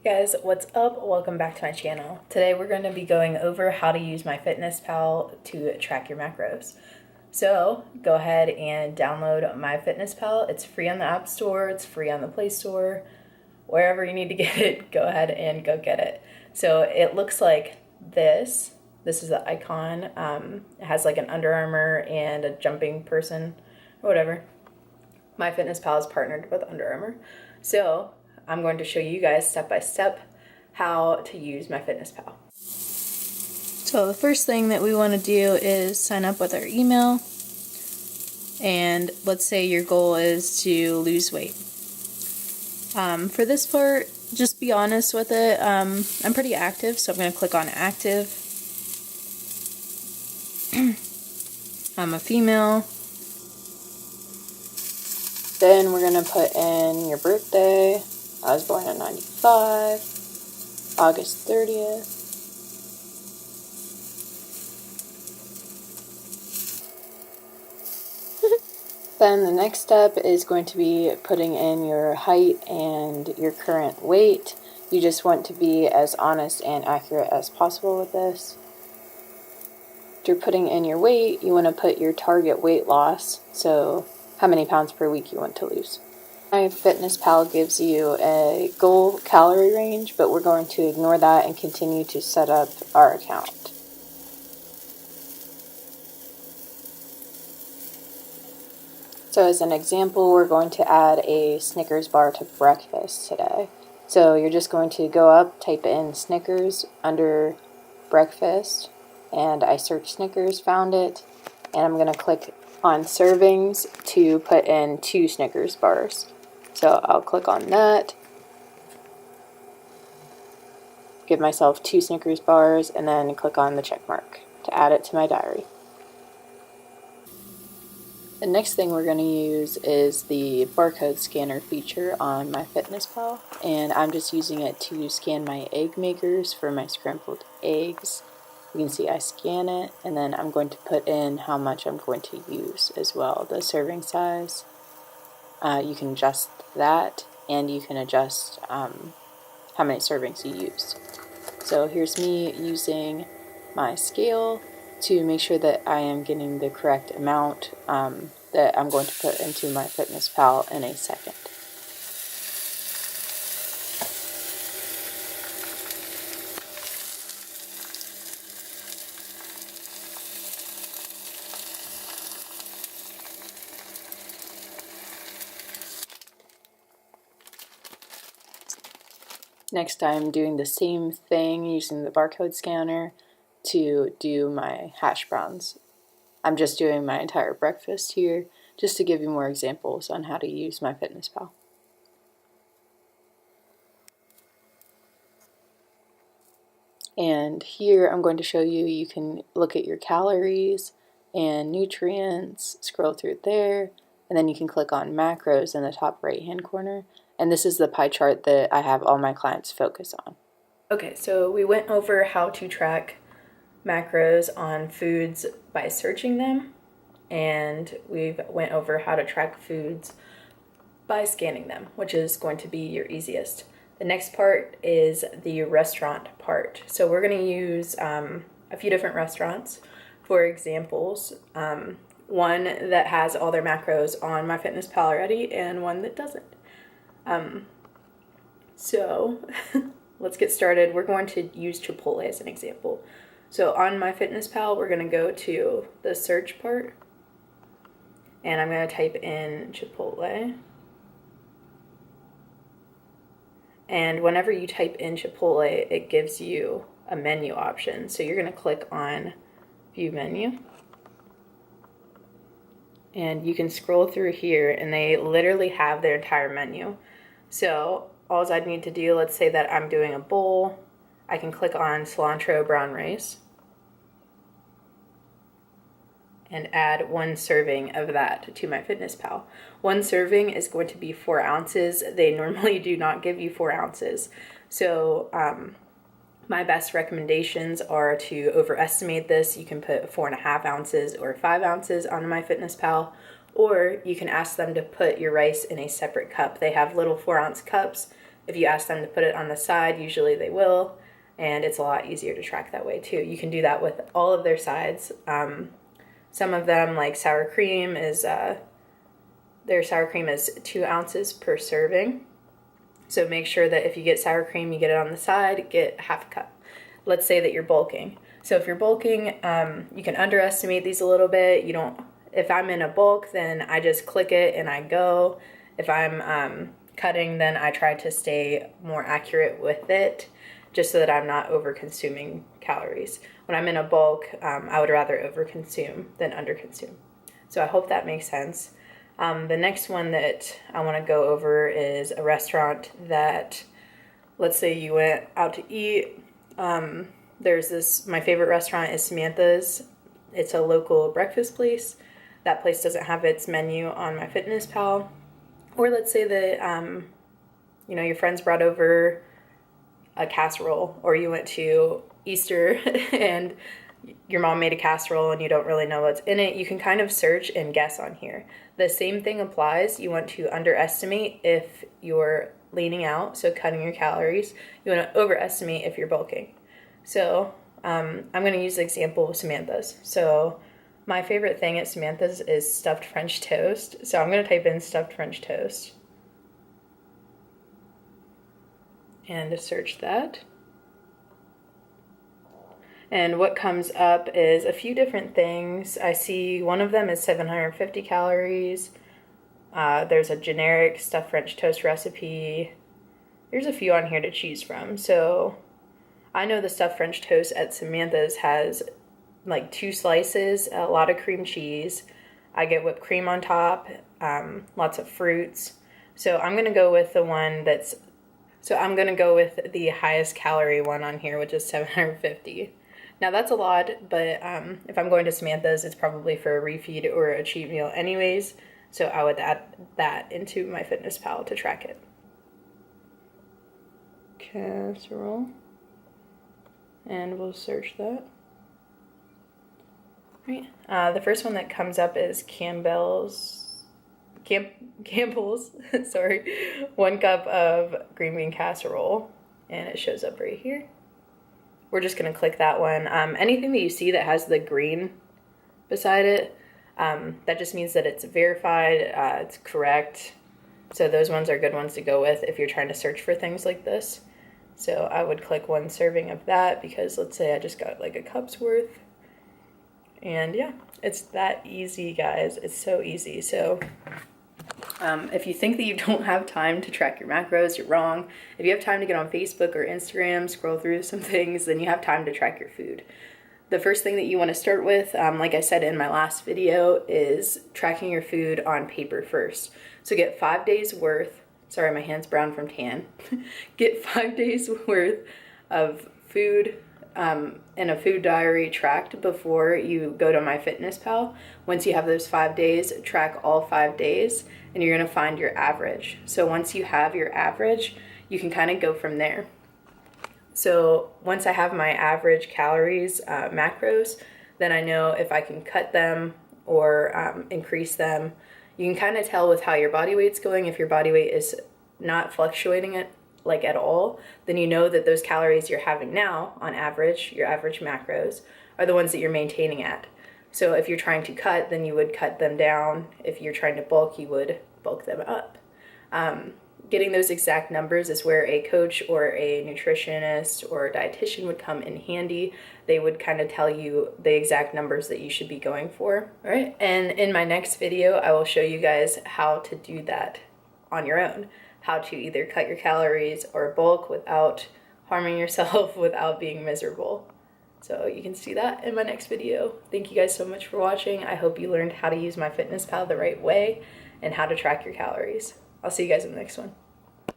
Guys, what's up? Welcome back to my channel. Today we're going to be going over how to use MyFitnessPal to track your macros. So go ahead and download MyFitnessPal. It's free on the App Store, it's free on the Play Store. Wherever you need to get it, go ahead and go get it. So it looks like this. This is the icon. It has like an Under Armour and a jumping person or whatever. MyFitnessPal is partnered with Under Armour. So I'm going to show you guys step by step how to use MyFitnessPal. So the first thing that we want to do is sign up with our email, and let's say your goal is to lose weight. For this part, just be honest with it. I'm pretty active, so I'm going to click on active. I'm a female. Then we're going to put in your birthday. I was born in 95, August 30th. Then the next step is going to be putting in your height and your current weight. You just want to be as honest and accurate as possible with this. After putting in your weight, you want to put your target weight loss, so how many pounds per week you want to lose. MyFitnessPal gives you a goal calorie range, but we're going to ignore that and continue to set up our account. So as an example, we're going to add a Snickers bar to breakfast today. So you're just going to go up, type in Snickers under breakfast, and I searched Snickers, found it, and I'm going to click on servings to put in 2 Snickers bars. So I'll click on that, give myself 2 Snickers bars, and then click on the check mark to add it to my diary. The next thing we're going to use is the barcode scanner feature on MyFitnessPal, and I'm just using it to scan my egg makers for my scrambled eggs. You can see I scan it, and then I'm going to put in how much I'm going to use as well, the serving size. You can adjust that, and you can adjust how many servings you use. So here's me using my scale to make sure that I am getting the correct amount that I'm going to put into MyFitnessPal in a second. Next, I'm doing the same thing using the barcode scanner to do my hash browns. I'm just doing my entire breakfast here, just to give you more examples on how to use MyFitnessPal. And here I'm going to show you, you can look at your calories and nutrients, scroll through there, and then you can click on macros in the top right hand corner. And this is the pie chart that I have all my clients focus on. Okay, so we went over how to track macros on foods by searching them, and we've went over how to track foods by scanning them, which is going to be your easiest. The next part is the restaurant part. So we're going to use a few different restaurants for examples. One that has all their macros on MyFitnessPal already, and one that doesn't. So let's get started. We're going to use Chipotle as an example. So on MyFitnessPal, we're going to go to the search part, and I'm going to type in Chipotle. And whenever you type in Chipotle, it gives you a menu option. So you're going to click on View Menu. And you can scroll through here, and they literally have their entire menu. So all I need to do, let's say that I'm doing a bowl, I can click on cilantro brown rice and add 1 serving of that to MyFitnessPal. 1 serving is going to be 4 ounces. They normally do not give you 4 ounces. So my best recommendations are to overestimate this. You can put 4.5 ounces or 5 ounces on MyFitnessPal, or you can ask them to put your rice in a separate cup. They have little 4-ounce cups If you ask them to put it on the side, usually they will, and it's a lot easier to track that way too. You can do that with all of their sides. Some of them, like sour cream, their sour cream is 2 ounces per serving. So make sure that if you get sour cream, you get it on the side, get half a cup. Let's say that you're bulking. So if you're bulking, you can underestimate these a little bit. If I'm in a bulk, then I just click it and I go. If I'm cutting, then I try to stay more accurate with it, just so that I'm not over consuming calories. When I'm in a bulk, I would rather over consume than under consume. So I hope that makes sense. The next one that I want to go over is a restaurant that, let's say you went out to eat. My favorite restaurant is Samantha's. It's a local breakfast place. That place doesn't have its menu on MyFitnessPal. Or let's say that, your friends brought over a casserole, or you went to Easter and your mom made a casserole and you don't really know what's in it. You can kind of search and guess on here. The same thing applies. You want to underestimate if you're leaning out, so cutting your calories. You want to overestimate if you're bulking. So I'm going to use the example of Samantha's. So my favorite thing at Samantha's is stuffed French toast. So I'm going to type in stuffed French toast and search that. And what comes up is a few different things. I see one of them is 750 calories. There's a generic stuffed French toast recipe. There's a few on here to choose from. So I know the stuffed French toast at Samantha's has like 2 slices, a lot of cream cheese. I get whipped cream on top, lots of fruits. So I'm going to go with the highest calorie one on here, which is 750. Now that's a lot, but if I'm going to Samantha's, it's probably for a refeed or a cheat meal anyways. So I would add that into MyFitnessPal to track it. Casserole. And we'll search that. Right. The first one that comes up is Campbell's, sorry, 1 cup of green bean casserole, and it shows up right here. We're just going to click that one. Anything that you see that has the green beside it, that just means that it's verified, it's correct. So those ones are good ones to go with if you're trying to search for things like this. So I would click 1 serving of that, because let's say I just got like a cup's worth. And yeah, it's that easy, guys. It's so easy. So if you think that you don't have time to track your macros, you're wrong. If you have time to get on Facebook or Instagram, scroll through some things, then you have time to track your food. The first thing that you want to start with, like I said in my last video, is tracking your food on paper first. So get 5 days worth. Sorry, my hand's brown from tan. Get 5 days worth of food in a food diary tracked before you go to MyFitnessPal. Once you have those 5 days, track all 5 days, and you're going to find your average. So once you have your average, you can kind of go from there. So once I have my average calories, macros, then I know if I can cut them or increase them. You can kind of tell with how your body weight's going. If your body weight is not fluctuating at all, then you know that those calories you're having now on average, your average macros, are the ones that you're maintaining at. So if you're trying to cut, then you would cut them down. If you're trying to bulk, you would bulk them up. Getting those exact numbers is where a coach or a nutritionist or a dietitian would come in handy. They would kind of tell you the exact numbers that you should be going for, right? And in my next video, I will show you guys how to do that on your own. How to either cut your calories or bulk without harming yourself, without being miserable. So you can see that in my next video. Thank you guys so much for watching. I hope you learned how to use MyFitnessPal the right way and how to track your calories. I'll see you guys in the next one.